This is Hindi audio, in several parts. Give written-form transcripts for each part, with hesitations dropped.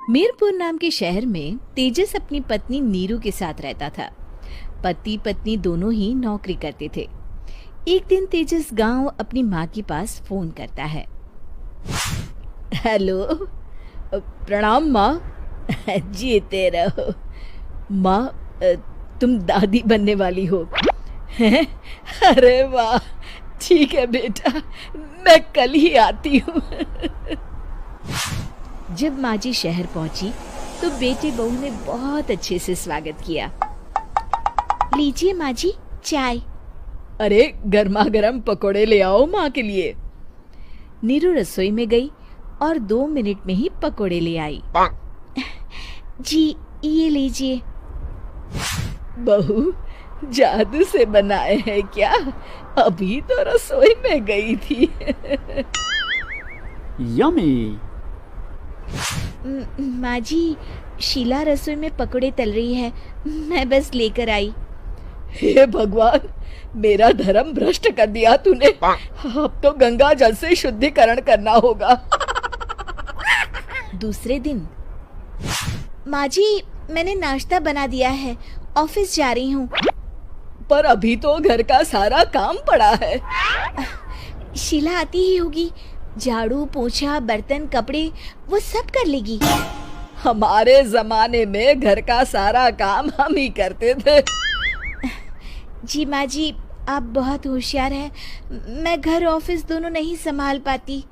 मीरपुर नाम के शहर में तेजस अपनी पत्नी नीरू के साथ रहता था। पति पत्नी दोनों ही नौकरी करते थे। एक दिन तेजस गांव अपनी माँ के पास फोन करता है। हेलो, प्रणाम माँ। जीते रहो माँ, तुम दादी बनने वाली हो हैं? अरे वाह, ठीक है बेटा, मैं कल ही आती हूँ। जब माँ जी शहर पहुंची तो बेटे बहू ने बहुत अच्छे से स्वागत किया। लीजिए माँ जी चाय। अरे गर्मा गर्म पकोड़े ले आओ माँ के लिए। नीरू रसोई में गई और 2 मिनट में ही पकोड़े ले आई। जी ये लीजिए। बहू जादू से बनाए हैं क्या? अभी तो रसोई में गई थी। यम्मी। माँ जी, शीला रसोई में पकोड़े तल रही है, मैं बस लेकर आई। हे भगवान, मेरा धर्म भ्रष्ट कर दिया तूने। अब तो गंगा जल से शुद्धिकरण करना होगा। दूसरे दिन, माँ जी मैंने नाश्ता बना दिया है, ऑफिस जा रही हूँ। पर अभी तो घर का सारा काम पड़ा है। शीला आती ही होगी, झाड़ू पोछा बर्तन कपड़े वो सब कर लेगी। हमारे जमाने में घर का सारा काम हम ही करते थे। जी माँ जी, आप बहुत होशियार हैं, मैं घर ऑफिस दोनों नहीं संभाल पाती।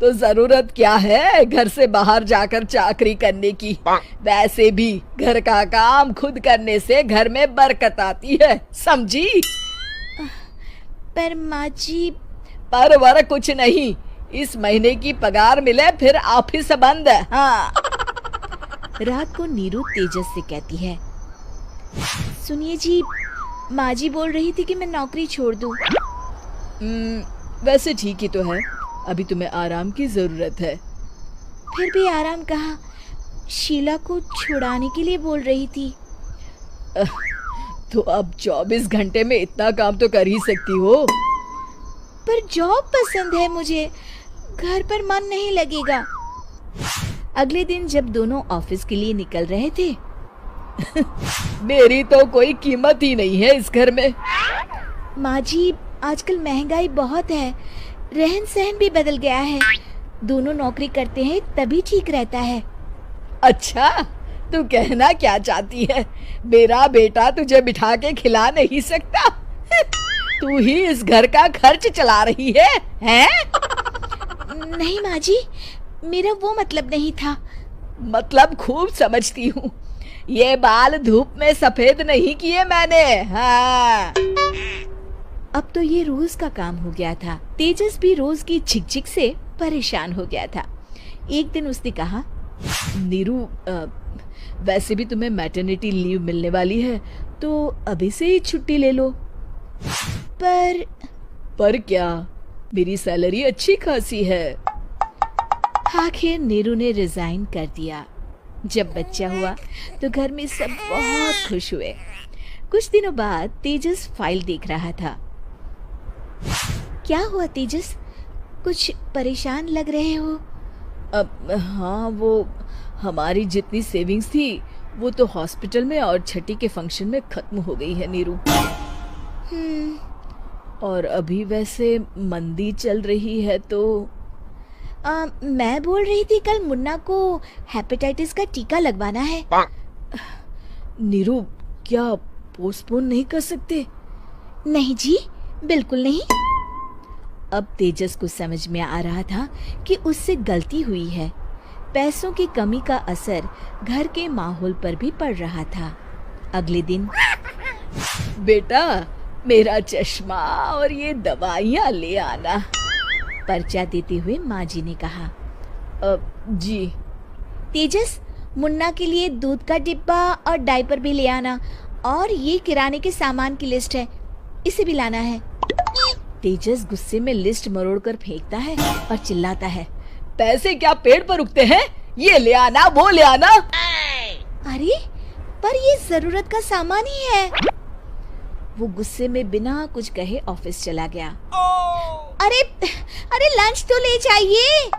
तो जरूरत क्या है घर से बाहर जाकर चाकरी करने की? वैसे भी घर का काम खुद करने से घर में बरकत आती है, समझी? पर माँ जी। पर वर कुछ नहीं, इस महीने की पगार मिले फिर ऑफिस बंद है। हाँ। रात को नीरू तेजस से कहती है, सुनिए जी, माँ जी बोल रही थी कि मैं नौकरी छोड़ दूं। वैसे ठीक ही तो है, अभी तुम्हें आराम की जरूरत है। फिर भी आराम कहाँ, शीला को छुड़ाने के लिए बोल रही थी। तो अब 24 घंटे में इतना काम तो कर ही सकती हो। पर जॉब पसंद है मुझे, घर पर मन नहीं लगेगा। अगले दिन जब दोनों ऑफिस के लिए निकल रहे थे, मेरी तो कोई कीमत ही नहीं है इस घर में। माँ जी, आजकल महंगाई बहुत है, रहन सहन भी बदल गया है, दोनों नौकरी करते हैं तभी ठीक रहता है। अच्छा, तू कहना क्या चाहती है? मेरा बेटा तुझे बिठा के खिला नहीं सकता? तू ही इस घर का खर्च चला रही है, हैं? नहीं माँ जी, मेरा वो मतलब नहीं था। मतलब खूब समझती हूँ, ये बाल धूप में सफेद नहीं किए मैंने। हाँ। अब तो ये रोज का काम हो गया था। तेजस भी रोज की झिकझिक से परेशान हो गया था। एक दिन उसने कहा, नीरू, वैसे भी तुम्हें मैटरनिटी लीव मिलने वाली है, तो अभी से ही छुट्टी ले लो। पर क्या, मेरी सैलरी अच्छी खासी है। आखिर नीरू ने रिजाइन कर दिया। जब बच्चा हुआ तो घर में सब बहुत खुश हुए। कुछ दिनों बाद तेजस फाइल देख रहा था। क्या हुआ तेजस, कुछ परेशान लग रहे हो? हाँ, वो हमारी जितनी सेविंग्स थी वो तो हॉस्पिटल में और छठी के फंक्शन में खत्म हो गई है नीरू। और अभी वैसे मंदी चल रही है तो मैं बोल रही थी कल मुन्ना को हेपेटाइटिस का टीका लगवाना है। नीरू, क्या पोस्टपोन नहीं कर सकते? नहीं जी, बिल्कुल नहीं। अब तेजस को समझ में आ रहा था कि उससे गलती हुई है। पैसों की कमी का असर घर के माहौल पर भी पड़ रहा था। अगले दिन, बेटा मेरा चश्मा और ये दवाइयाँ ले आना, पर्चा देते हुए माँ जी ने कहा। जी। तेजस, मुन्ना के लिए दूध का डिब्बा और डायपर भी ले आना, और ये किराने के सामान की लिस्ट है, इसे भी लाना है। तेजस गुस्से में लिस्ट मरोड़कर फेंकता है और चिल्लाता है, पैसे क्या पेड़ पर उगते हैं? ये ले आना, वो ले आना। अरे पर ये जरूरत का सामान ही है। वो गुस्से में बिना कुछ कहे ऑफिस चला गया। अरे लंच तो ले जाइए।